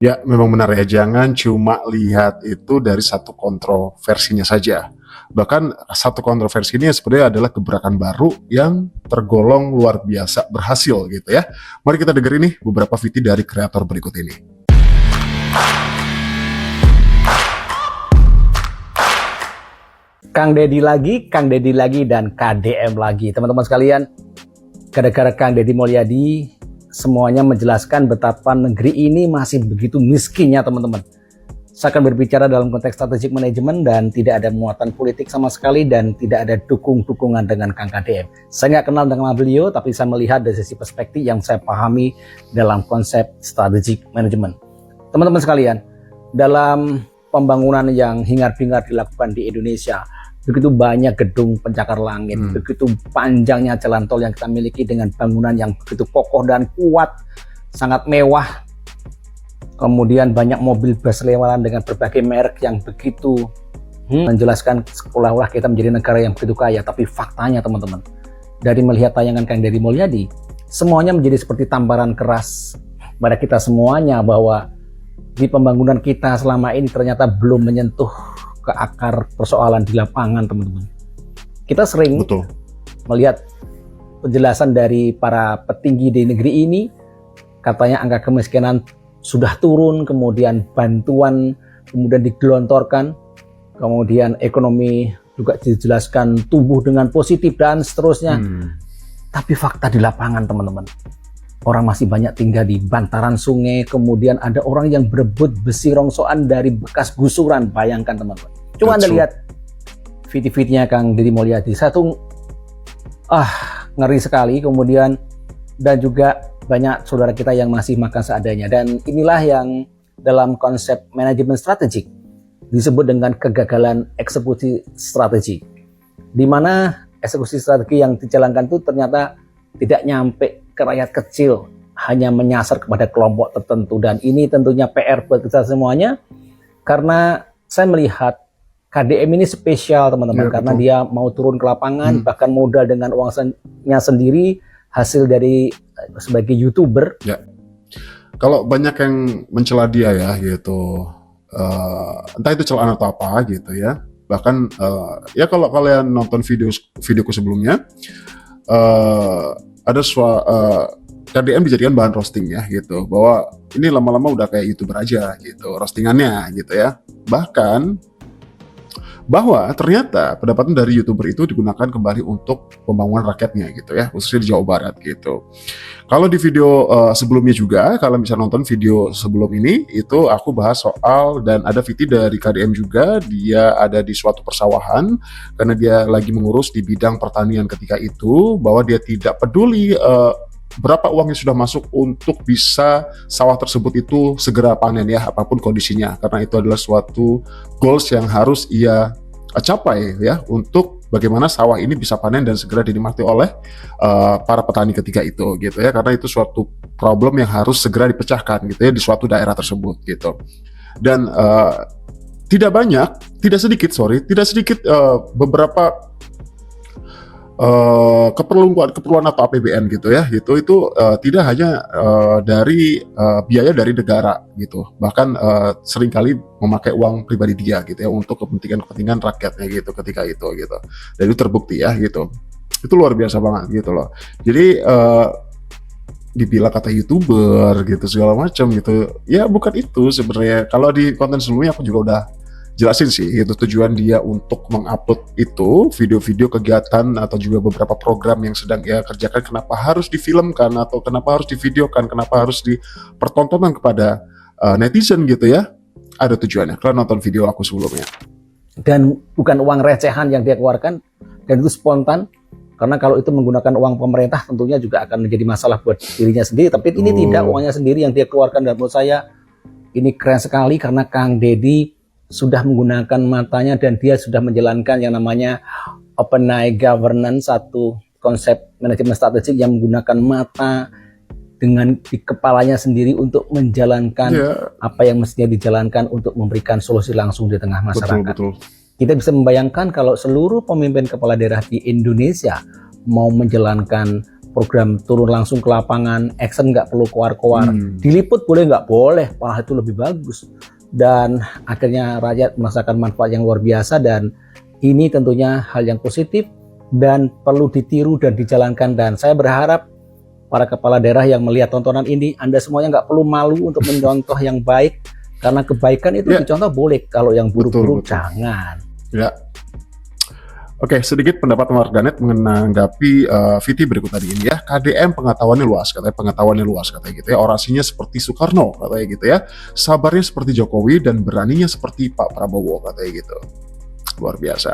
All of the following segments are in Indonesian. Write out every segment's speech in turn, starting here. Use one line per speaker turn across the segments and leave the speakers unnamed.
Ya, memang benar ya, jangan cuma lihat itu dari satu kontroversinya saja. Bahkan satu kontroversi ini sebenarnya adalah gebrakan baru yang tergolong luar biasa berhasil gitu ya. Mari kita dengerin nih beberapa video dari kreator berikut ini.
Kang Deddy lagi, dan KDM lagi. Teman-teman sekalian, gara-gara Kang Deddy Mulyadi, semuanya menjelaskan betapa negeri ini masih begitu miskinnya, teman-teman. Saya akan berbicara dalam konteks strategic management dan tidak ada muatan politik sama sekali dan tidak ada dukungan dengan Kang KDM. Saya nggak kenal dengan beliau, tapi saya melihat dari sisi perspektif yang saya pahami dalam konsep strategic management. Teman-teman sekalian, dalam pembangunan yang hingar-bingar dilakukan di Indonesia, begitu banyak gedung pencakar langit, begitu panjangnya jalan tol yang kita miliki dengan bangunan yang begitu kokoh dan kuat, sangat mewah. Kemudian banyak mobil berseliweran dengan berbagai merek yang begitu menjelaskan seolah-olah kita menjadi negara yang begitu kaya. Tapi faktanya, teman-teman, dari melihat tayangan Kang Deddy Mulyadi, semuanya menjadi seperti tamparan keras pada kita semuanya bahwa di pembangunan kita selama ini ternyata belum menyentuh ke akar persoalan di lapangan, teman-teman. Kita sering melihat penjelasan dari para petinggi di negeri ini, katanya angka kemiskinan sudah turun, kemudian bantuan kemudian digelontorkan, kemudian ekonomi juga dijelaskan tumbuh dengan positif dan seterusnya. Tapi fakta di lapangan, teman-teman, orang masih banyak tinggal di bantaran sungai, kemudian ada orang yang berebut besi rongsokan dari bekas gusuran. Bayangkan, teman-teman. Coba Anda lihat video-videonya Kang Deddy Mulyadi. Satu ngeri sekali. Kemudian dan juga banyak saudara kita yang masih makan seadanya. Dan inilah yang dalam konsep manajemen strategik disebut dengan kegagalan eksekusi strategi, di mana eksekusi strategi yang dijalankan itu ternyata tidak nyampe ke rakyat kecil, hanya menyasar kepada kelompok tertentu. Dan ini tentunya PR buat kita semuanya, karena saya melihat KDM ini spesial, teman-teman, karena dia mau turun ke lapangan, bahkan modal dengan uangnya sendiri, hasil dari sebagai YouTuber.
Ya, kalau banyak yang mencela dia ya gitu, entah itu celaan atau apa gitu ya. Bahkan ya kalau kalian nonton videoku sebelumnya, ada KDM dijadikan bahan roasting ya gitu, bahwa ini lama-lama udah kayak YouTuber aja gitu roastingannya gitu ya. Bahkan bahwa ternyata pendapatan dari YouTuber itu digunakan kembali untuk pembangunan rakyatnya gitu ya, khususnya di Jawa Barat gitu. Kalau di video sebelumnya juga, kalau bisa nonton video sebelum ini, itu aku bahas soal, dan ada video dari KDM juga, dia ada di suatu persawahan karena dia lagi mengurus di bidang pertanian ketika itu, bahwa dia tidak peduli berapa uang yang sudah masuk untuk bisa sawah tersebut itu segera panen ya, apapun kondisinya, karena itu adalah suatu goals yang harus ia capai ya, untuk bagaimana sawah ini bisa panen dan segera dinikmati oleh para petani ketika itu gitu ya, karena itu suatu problem yang harus segera dipecahkan gitu ya di suatu daerah tersebut gitu. Dan tidak sedikit beberapa keperluan atau APBN gitu ya, itu tidak hanya dari biaya dari negara gitu, bahkan seringkali memakai uang pribadi dia gitu ya untuk kepentingan rakyatnya gitu ketika itu gitu. Dan itu terbukti ya gitu, itu luar biasa banget gitu loh. Jadi dibilang kata YouTuber gitu segala macam gitu ya, bukan itu sebenarnya. Kalau di konten sebelumnya aku juga udah jelasin sih, itu tujuan dia untuk mengupload itu video-video kegiatan atau juga beberapa program yang sedang ia kerjakan, kenapa harus difilmkan atau kenapa harus divideokan, kenapa harus dipertontonkan kepada netizen gitu ya. Ada tujuannya. Kalian nonton video aku sebelumnya.
Dan bukan uang recehan yang dia keluarkan, dan itu spontan, karena kalau itu menggunakan uang pemerintah tentunya juga akan menjadi masalah buat dirinya sendiri. Tapi ini tidak, uangnya sendiri yang dia keluarkan, dan menurut saya ini keren sekali karena Kang Deddy sudah menggunakan matanya dan dia sudah menjalankan yang namanya open eye governance, satu konsep manajemen strategik yang menggunakan mata dengan di kepalanya sendiri untuk menjalankan apa yang mestinya dijalankan untuk memberikan solusi langsung di tengah masyarakat. Betul. Kita bisa membayangkan kalau seluruh pemimpin kepala daerah di Indonesia mau menjalankan program turun langsung ke lapangan, action nggak perlu keluar-keluar, diliput boleh nggak boleh, malah itu lebih bagus. Dan akhirnya rakyat merasakan manfaat yang luar biasa, dan ini tentunya hal yang positif dan perlu ditiru dan dijalankan. Dan saya berharap para kepala daerah yang melihat tontonan ini, Anda semuanya nggak perlu malu untuk mencontoh yang baik, karena kebaikan itu dicontoh boleh, kalau yang buruk-buruk jangan.
Ya. Oke, sedikit pendapat warganet menanggapi VT berikut tadi ini ya. KDM pengetahuannya luas, katanya gitu ya. Orasinya seperti Soekarno, katanya gitu ya. Sabarnya seperti Jokowi dan beraninya seperti Pak Prabowo, katanya gitu. Luar biasa.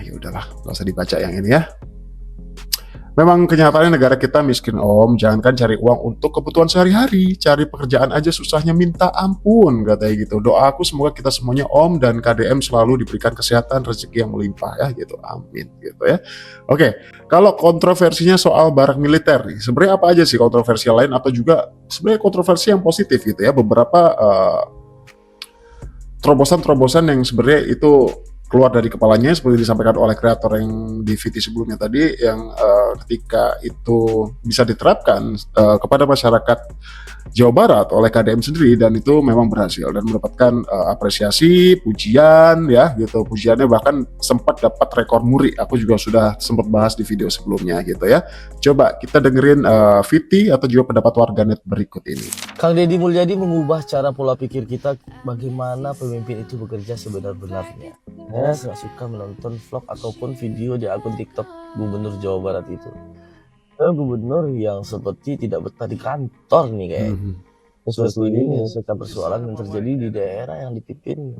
Ya udahlah, nggak usah dibaca yang ini ya. Memang kenyataannya negara kita miskin om, jangankan cari uang untuk kebutuhan sehari-hari, cari pekerjaan aja susahnya minta ampun, katanya gitu. Doa aku semoga kita semuanya om dan KDM selalu diberikan kesehatan, rezeki yang melimpah ya gitu, amin gitu ya. Oke, kalau kontroversinya soal barang militer nih, sebenarnya apa aja sih kontroversi lain atau juga sebenarnya kontroversi yang positif gitu ya, beberapa terobosan-terobosan yang sebenarnya itu keluar dari kepalanya seperti disampaikan oleh kreator yang di VT sebelumnya tadi, yang ketika itu bisa diterapkan kepada masyarakat Jawa Barat oleh KDM sendiri, dan itu memang berhasil dan mendapatkan apresiasi, pujian ya gitu. Pujiannya bahkan sempat dapat rekor muri. Aku juga sudah sempat bahas di video sebelumnya gitu ya. Coba kita dengerin VT atau juga pendapat warganet berikut ini.
Kang Deddy Mulyadi mengubah cara pola pikir kita bagaimana pemimpin itu bekerja sebenar-benarnya. Saya sangat suka menonton vlog ataupun video di akun TikTok Gubernur Jawa Barat itu. Gubernur yang seperti tidak betah di kantor nih kayak. Sesuatu ini menyelesaikan persoalan yang terjadi di daerah yang dipimpin.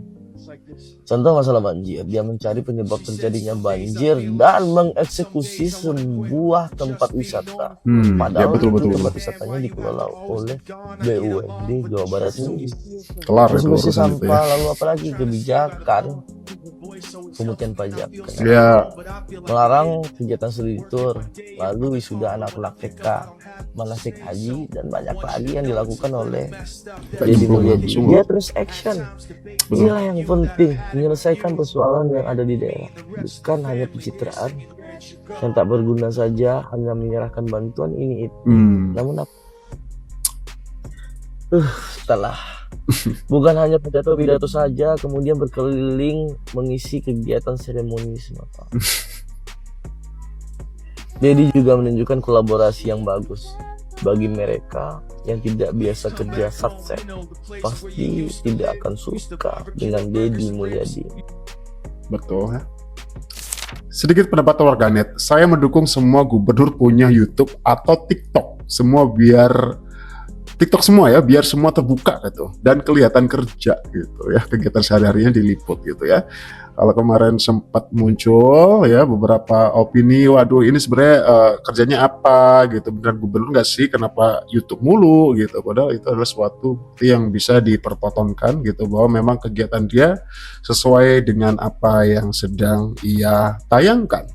Contoh masalah banjir, dia mencari penyebab terjadinya banjir dan mengeksekusi sebuah tempat wisata. Padahal
betul.
tempat wisatanya dikelola oleh BUMD Jawa Barat ini.
Kelar itu
Bersih
urusan itu
sampah,
ya.
lalu apalagi kebijakan pemutihan pajak,
Ya,
melarang kegiatan studi tour, lalu wisuda anak-anak TK, manasik haji, dan banyak lagi yang dilakukan oleh Deddy Mulyadi. Dia terus action. Inilah yang penting, menyelesaikan persoalan yang ada di daerah, bukan hanya pencitraan yang tak berguna saja, hanya menyerahkan bantuan ini itu. Namun setelah bukan hanya pidato saja, kemudian berkeliling mengisi kegiatan seremoni semata. Deddy juga menunjukkan kolaborasi yang bagus bagi mereka yang tidak biasa kerja satset. Pasti tidak akan suka dengan Deddy Mulyadi.
betul ya. Sedikit pendapat warganet, saya mendukung semua gubernur punya YouTube atau TikTok. Semua biar TikTok semua ya, biar semua terbuka gitu dan kelihatan kerja gitu ya, kegiatan sehari-harinya diliput gitu ya. Kalau kemarin sempat muncul ya beberapa opini, waduh ini sebenarnya kerjanya apa gitu, beneran gubernur nggak sih, kenapa YouTube mulu gitu, padahal itu adalah suatu bukti yang bisa dipertontonkan gitu, bahwa memang kegiatan dia sesuai dengan apa yang sedang ia tayangkan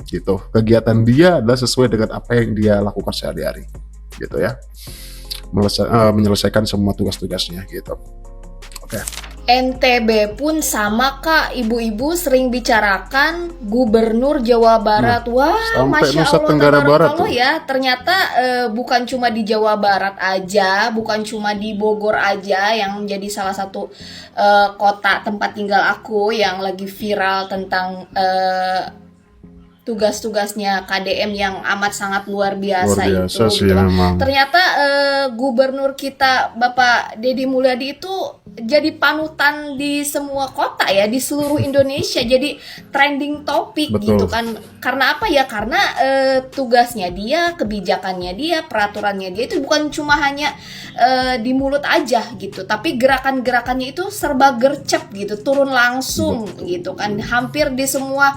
gitu. Kegiatan dia adalah sesuai dengan apa yang dia lakukan sehari-hari gitu ya. Menyelesaikan semua tugas-tugasnya gitu. Oke.
NTB pun sama kak, ibu-ibu sering bicarakan Gubernur Jawa Barat. Wah,
sampai
Masya
Nusa
Allah,
Tenggara Barat
kalau
tuh.
ya ternyata bukan cuma di Jawa Barat aja, bukan cuma di Bogor aja yang menjadi salah satu kota tempat tinggal aku yang lagi viral tentang tugas-tugasnya KDM yang amat sangat luar biasa itu
sih
gitu kan.
memang.
Ternyata gubernur kita Bapak Deddy Mulyadi itu jadi panutan di semua kota ya, di seluruh Indonesia, jadi trending topik.
Betul.
Gitu kan. Karena apa ya? Karena tugasnya dia, kebijakannya dia, peraturannya dia itu bukan cuma hanya di mulut aja gitu, tapi gerakan-gerakannya itu serba gercep gitu, turun langsung.
Betul.
Gitu kan, hampir di semua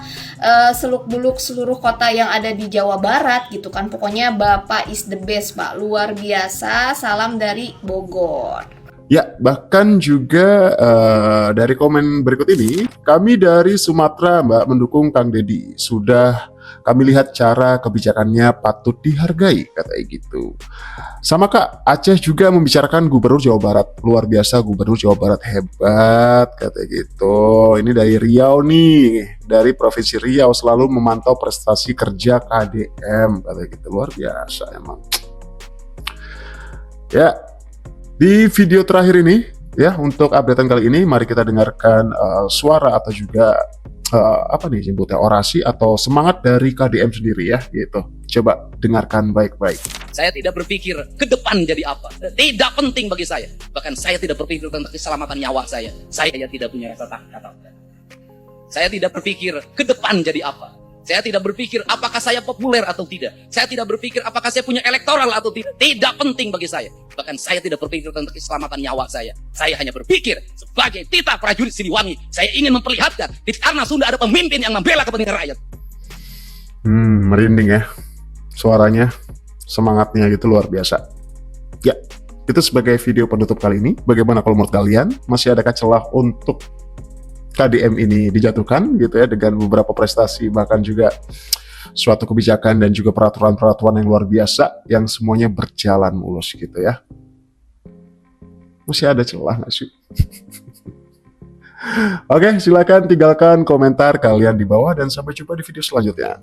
seluk-beluk seluruh kota yang ada di Jawa Barat gitu kan. Pokoknya Bapak is the best Pak, luar biasa. Salam dari Bogor.
Ya, bahkan juga dari komen berikut ini, kami dari Sumatera, Mbak, mendukung Kang Deddy. Sudah kami lihat cara kebijakannya patut dihargai, katanya gitu. Sama Kak, Aceh juga membicarakan Gubernur Jawa Barat. Luar biasa, Gubernur Jawa Barat hebat, katanya gitu. Ini dari Riau nih, dari Provinsi Riau selalu memantau prestasi kerja KDM, katanya gitu. Luar biasa emang. Ya, di video terakhir ini, ya untuk updatean kali ini, mari kita dengarkan suara atau juga apa nih sebutnya, orasi atau semangat dari KDM sendiri ya, gitu. Coba dengarkan baik-baik.
Saya tidak berpikir ke depan jadi apa. Tidak penting bagi saya. Bahkan saya tidak berpikir tentang keselamatan nyawa saya. Saya tidak punya rasa takut. Saya tidak berpikir ke depan jadi apa. Saya tidak berpikir apakah saya populer atau tidak. Saya tidak berpikir apakah saya punya elektoral atau tidak. Tidak penting bagi saya. Bahkan saya tidak berpikir tentang keselamatan nyawa saya. Saya hanya berpikir sebagai tita prajurit Siliwangi. Saya ingin memperlihatkan di tanah Sunda ada pemimpin yang membela kepentingan rakyat.
Merinding ya suaranya, semangatnya gitu luar biasa. Ya, itu sebagai video penutup kali ini. Bagaimana kalau menurut kalian? Masih adakah celah untuk KDM ini dijatuhkan gitu ya, dengan beberapa prestasi, bahkan juga suatu kebijakan dan juga peraturan-peraturan yang luar biasa yang semuanya berjalan mulus gitu ya. Masih ada celah nggak sih? Oke, silakan tinggalkan komentar kalian di bawah dan sampai jumpa di video selanjutnya.